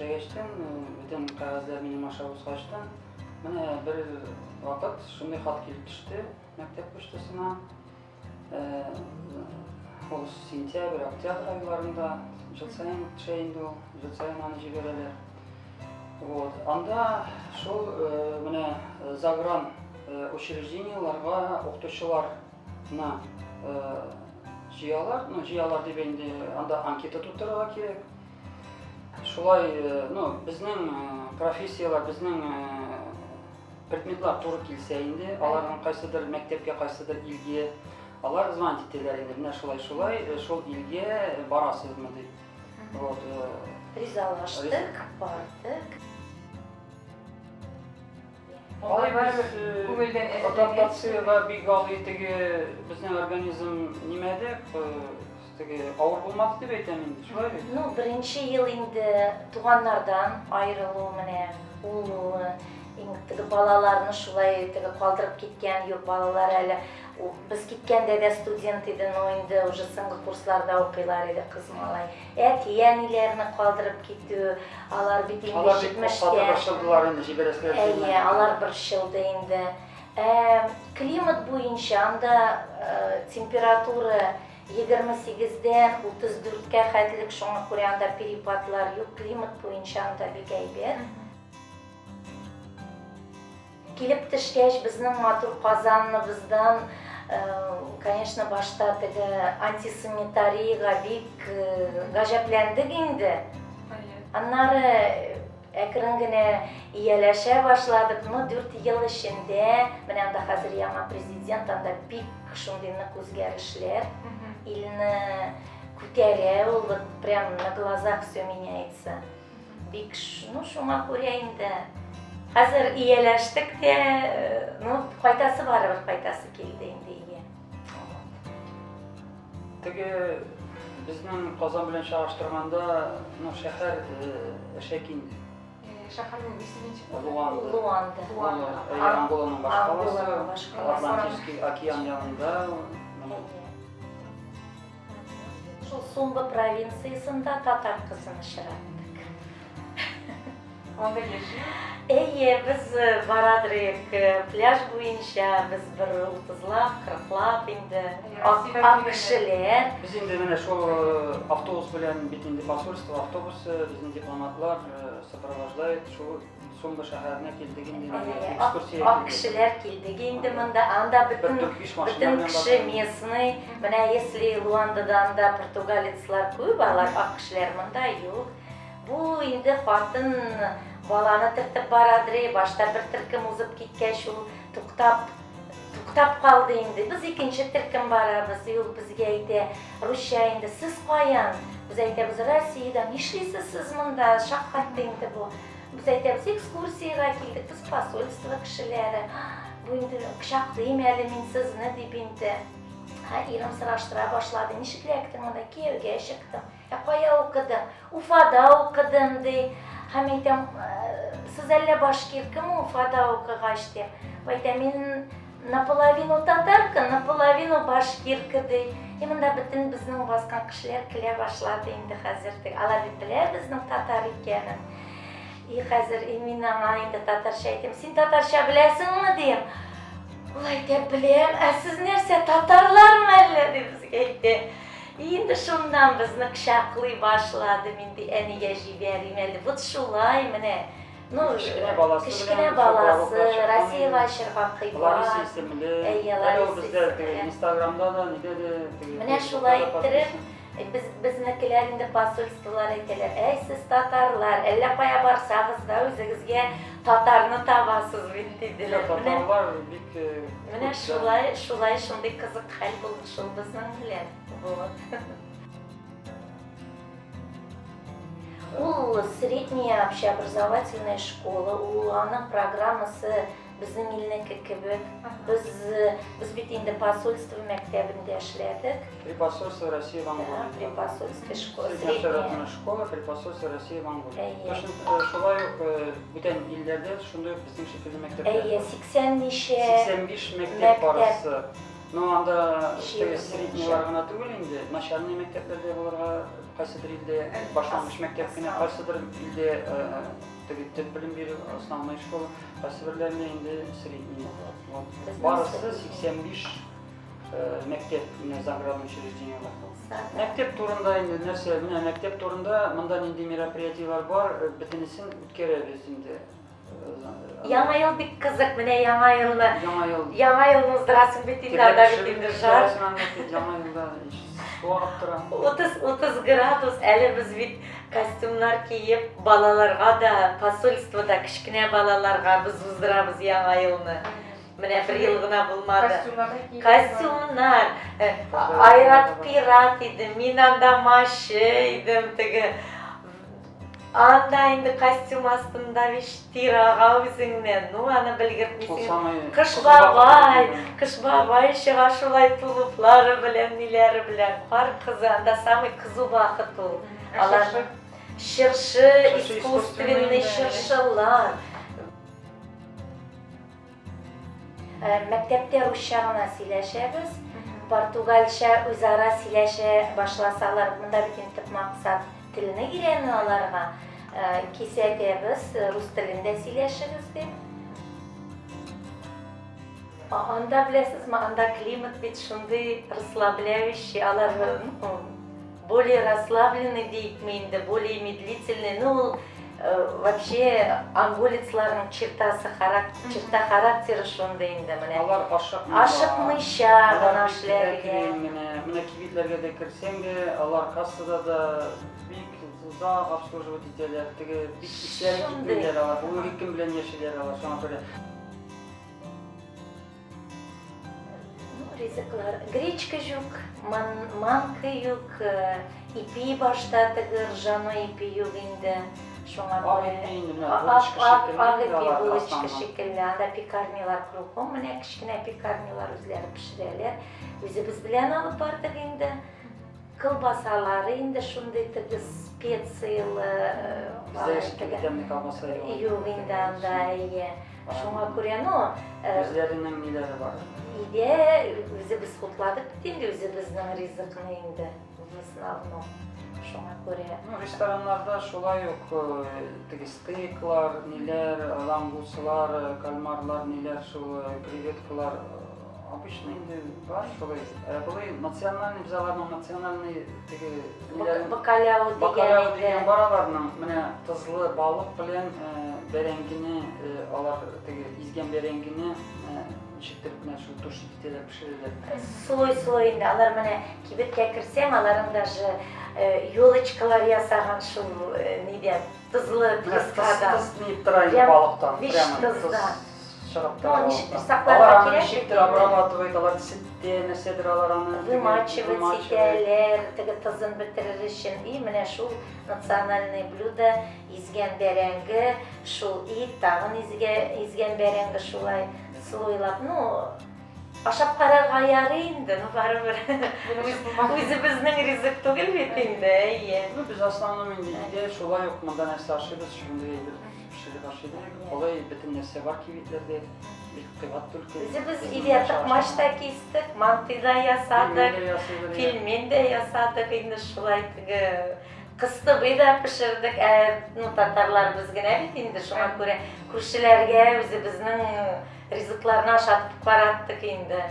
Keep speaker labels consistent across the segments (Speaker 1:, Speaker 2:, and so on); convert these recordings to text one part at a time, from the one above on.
Speaker 1: эшләгәчтән, бүтән кәгазьләр минем аша узгачтан, менә бер вакыт шундый хат килеп төште мәктәп почтасына. Ул сентябрь, октябрь айларында жыл сайын төшә инде ул, жыл сайын аны җибәрәләр. Вот. Анда шул менә загран учреждениеларга укытучыларны җыялар, җыялар дип инде анда анкета тутырырга кирәк. Шулай, безнең профессиялар, безнең предметлар туры килсә инде, аларның кайсыдыр мәктәпкә, кайсыдыр илгә, алар звонить итәләр инде, менә шулай, шул илгә барасызмы дип. Вот.
Speaker 2: Ризалаштык, бардык.
Speaker 1: Алай күңелдән адаптациягә бик алый теге безнең организм нимәдә, теге авыр булмады дип әйтәм инде, шулай бит.
Speaker 2: Беренче ел инде туганнардан аерылу менә ул теге балаларны шулай теге калдырып киткән, юк балалар әле без киткәндә дә студент иде, но инде уже соңгы курсларда укыйлар иде кыз малай. Әти-әниләрне калдырып китү, алар бит инде
Speaker 1: җитмешкә инде җибәрәсләр.
Speaker 2: Алар бер шылды инде. Климат буенча анда температура 28-дән 34-кә хәтлек, шуңа күрә анда перепадлар юк. Климат буенча анда бик әйбәт. Килеп төшкәч, безнең матур Казаныбыздан, конечно, башта теге антисанитарияга бик гаҗәпләндек инде. Аннары әкрен генә ияләшә башладык. 4 ел эчендә, менә анда хәзер яңа президент, анда бик шундый нык үзгәрешләр. Илне күтәрә, ул прям на глазах все меняется. Бик, шуңа күрә инде. Хәзер ияләштек тә, кайтасы барыбер кайтасы килде инде ие.
Speaker 1: Теге безнең Казан белән чагыштырганда, шәһәр әшәк инде.
Speaker 3: Шәһәрнең исеме ничек?
Speaker 2: Луанда.
Speaker 1: Анголаның башкаласы, Атлантический океан янында.
Speaker 2: Шул Сумба провинциясында татар кызын очраттык.
Speaker 3: Анда яши?
Speaker 2: Біз барадырык пляж буенча, біз бір 30-лап, 40-лап инде ак кешеләр.
Speaker 1: Без инде менә шул автобус белән бит инде посольство автобусы, безнең дипломатлар сопровождает шул Сумба шәһәренә килдек инде экскурсия.
Speaker 2: Ак кешеләр килдек инде монда, анда бөтен кеше местный. Менә если Луандада анда португалецлар күп, алар ак кешеләр монда юк. Бу инде хатын баланы тыртып барадыр, башта бер төркем узып киткәч ул туктап калды инде. Без икенче төркем барабыз, ул безгә әйтә, русча инде, сез каян? Без әйтәбез, Россиядән. Нишлисез сез монда? Шаккатты инде бу. Без әйтәбез, экскурсиягә килдек, без посольство кешеләре. Бу инде кычаклыйм әле мин сезне дип инде. Ирем сораштыра башлады. Ничек лектең монда? Кияүгә чыктым. Кая укыдың? Уфада укыдым ди. Һәм әйтәм, сез әллә башкиркамы Уфада укыгач дип. Әйтәм, мин наполовину татарка, наполовину башкирка ди. Монда бөтен безнең баскан кешеләр килә башлады инде хәзер. Алар бит белә безнең татар икәнен. Хәзер мин аңа инде татарча әйтәм. Син татарча беләсеңме дим. Ул әйтә, беләм. Сез нәрсә, татарлармы әллә дип безгә әйтә. Инде шундан безне кычаклый башладым инде әнигә җибәрим әле. Вот шулай менә. Кечкенә баласы, Россиягә чырга кыйба.
Speaker 1: Лариса исемле. Ул бездә Инстаграмда да, нидә
Speaker 2: менә шулай иттереп, безнекеләр инде посольстволар әйтәләр. Сез татарлар, әллә кая барсагыз да үзегезгә татарны табасыз бит диделәр. Менә шулай шундый кызык хәл булды шул безнең белән. Ул средняя общеобразовательная школа, ул аның программасы безнең илнеке кебек. Без бит инде посольство мәктәбендә эшләдек.
Speaker 1: При посольстве России в Анголе.
Speaker 2: При посольстве школа.
Speaker 1: Средняя школа при посольстве России в Анголе. Точно шулай ук бүтән илләрдә шундый безнең шикелле мәктәпләр.
Speaker 2: 80 ничә
Speaker 1: 85 мәктәп барысы. Но анда
Speaker 2: Иши
Speaker 1: среднилар гына түгел инде, начальный мектептерде буларга кайсыдыр илде башлангыч мектеп кенә, кайсыдыр илде төп белем бирү основной школа, кайсы бирләрендә инде средний. Барысы 85 мектеп заградный учреждениелар. Мектеп турында инде нәрсә, менә мектеп турында монда нинди мероприятиялар бар, бөтенесен үткәрәбез инде.
Speaker 2: Яңа ел бик кызык, менә яңа елны.
Speaker 1: Яңа ел
Speaker 2: уздырасың бит инде, анда бит инде жар.
Speaker 1: Яңа елда су агып тора.
Speaker 2: 30 градус, әле без бит костюмнар киеп, балаларга да, посольствода кичкенә балаларга біз уздырабыз яңа елны. Менә бер ел гына булмады. Костюмнар, Айрат пират иде, мин анда машы идем, теге анда инде костюм астында виштирага үзеңнән, ну аны белгертмисең. Кыш бабай чыга шулай тулуплары белән, ниләре белән. Кар кызы, анда самый кызу вакыт ул. Алар шыршы, искусственный шыршылар. Мәктәптә русча гына сөйләшәбез. Португалча үзара сөйләшә башласалар, монда бит инде максат телне өйрәнү аларга. Кисәгә без рус телендә сөйләшәбез дип. Анда беләсезме, анда климат бит шундый расслабляющий, алар более расслабленный дейме инде, более медлительный. Ну, вообще анголецларның черта характеры шундый инде, менә.
Speaker 1: Алар
Speaker 2: ашыкмыйча гына эшләргә.
Speaker 1: Менә кибетләргә дә керсәң дә, алар кассада да бик узак обслуживать итәләр. Теге бик исләре китмәләр алар. Бу кем белән яшиләр алар, шуңа күрә.
Speaker 2: Ризыклар. Гречка юк, манка юк, ипи башта теге ржаной ипи юк инде. Шуңа күрә булочка шикелле, анда пекарнялар кругом, менә кичкенә пекарнялар үзләре пешерәләр. Үзебез белән алып бардык инде. Кылбасалары инде шундый теге специялы
Speaker 1: тәмле колбаса
Speaker 2: юк инде анда. Шуңа күрә, ну,
Speaker 1: үзләренең ниләре бар.
Speaker 2: Иде үзебез хутладык бит инде, үзебезнең ризыкны инде в основном. Шуңа күрә.
Speaker 1: Ну, рестораннарда шулай ук теге стейклар, ниләр, лангуслар, кальмарлар, ниләр, шул креветкалар обычно инде бар шулай. Булай национальный, bizlarның национальный теге ниләр
Speaker 2: бакаляу
Speaker 1: дигән бараларның менә тызлы балык белән бәрәңгене, алар теге изгән бәрәңгене читтеп менә шул тушып итәләр, пешерәләр.
Speaker 2: Слой инде, алар менә кибеткә керсәң, аларның даже ёлочкалар ясаган шул нидән, тызлы пескадан.
Speaker 1: Тыз тора инде балыктан,
Speaker 2: прямо
Speaker 1: чыгып
Speaker 2: Ну, ничек сакларга кирәк?
Speaker 1: Ничектер обрабатывать, алар ситте, нәрсәдер алар аны
Speaker 2: вымачивать итәләр, теге тызын бетерер өчен. И менә шул национальный блюдо, изгән бәрәңге, шул ит, тагын изгән бәрәңге шулай слойлап, ну, ашап карарга ярый инде, ну барыбер. Үзебезнең ризык түгел бит инде.
Speaker 1: Ну, без основном инде шулай ук монда нәрсә ашыйбыз, шундый пешереп ашыйбыз. Алай бөтен нәрсә бар кибетләрдә. Бик кыйбат түлке.
Speaker 2: Үзебез идея токмашта кистек, мантыйда ясадык, пельмен дә ясадык инде шулай теге. Кыстыбый да пешердек, ну татарлар без генә бит инде шуңа күрә күршеләргә үзебезнең ризыкларны ашатып караттык инде.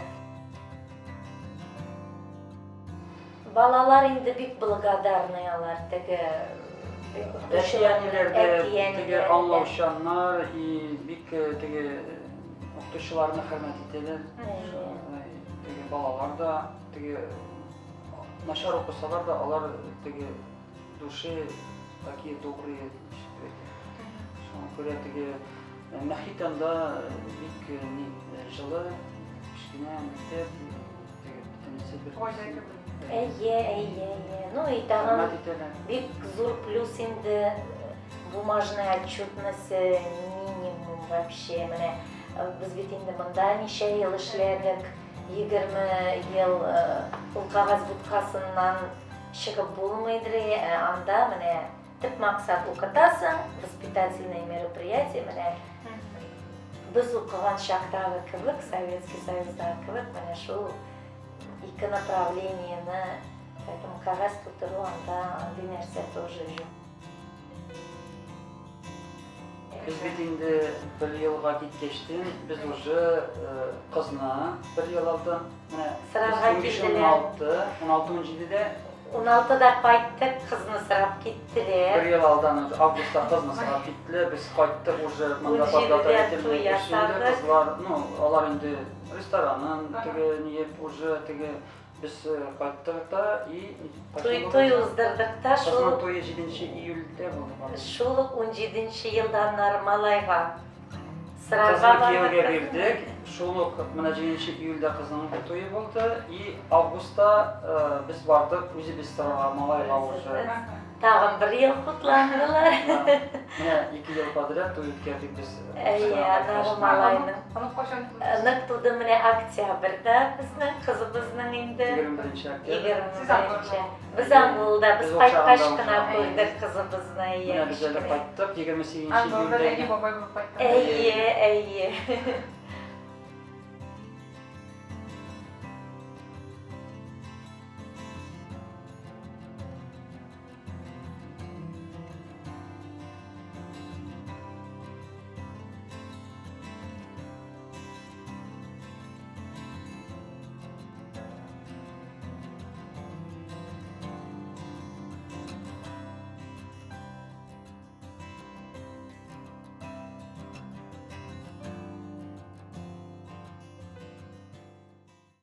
Speaker 2: Балалар инде бик благодарный алар теге
Speaker 1: теге аңлаучаннар и бик теге укытучыларны хөрмәт итәләр. Теге балалар да теге начар укысалар да алар теге души такие добрые. Шуңа күрә теге Мәхитанда бик жылы, кичкенә мектеп,
Speaker 2: Ну и тагын бик зур плюс инде бумажный отчетность минимум вообще. Менә без бит инде монда ничә ел эшләдек, 20 ел ул кагаз буткасыннан чыгып булмыйдыр, анда менә төп максат укытасың, воспитательные мероприятия, менә біз укыган чактагы кебек, Советский Союздагы кебек, менә шул iki направлениені, поэтому қағаз тутыру анда андай нәрсе тоже жоқ.
Speaker 1: Biz bit indi bir yılga gitkeştin, biz уже kızına bir yıl aldı.
Speaker 2: Sırağa gittiler.
Speaker 1: 16 yılda
Speaker 2: 16'da qayttık, kızını sırap
Speaker 1: bir
Speaker 2: gittiler.
Speaker 1: yıl aldan avgustda kızını sırap gittiler. Biz qayttık уже mında fazlata getirmek için kızlar, onlar indi restoranın, niye уже biz qayttık da
Speaker 2: Toy uzdırdık da
Speaker 1: Kızının toyu 7 iyulda oldu.
Speaker 2: Şuluk 17 yıldan Narmalayga
Speaker 1: Kızını kiyovga berdik. Şuluk 7 iyulda kızının toyu oldu. Avgustda biz vardık, o'zi biz Narmalayga уже.
Speaker 2: Tağın bir yıl kutlandılar.
Speaker 1: Mine 2 yıl kadar toy o'tkazdik biz.
Speaker 2: Narmalayning.
Speaker 3: Onu qachon?
Speaker 2: Nık tudu mine oktyabrda bizning qizimizning endi
Speaker 1: 21 oktyabr.
Speaker 2: 21. Biz Angolda biz qaytqashgina ko'rdik qizimizni.
Speaker 1: Mine biz qaytdik 28
Speaker 3: Angolda
Speaker 1: iyulda.
Speaker 3: Egi bobay bo'lib qaytdi.
Speaker 2: Ey.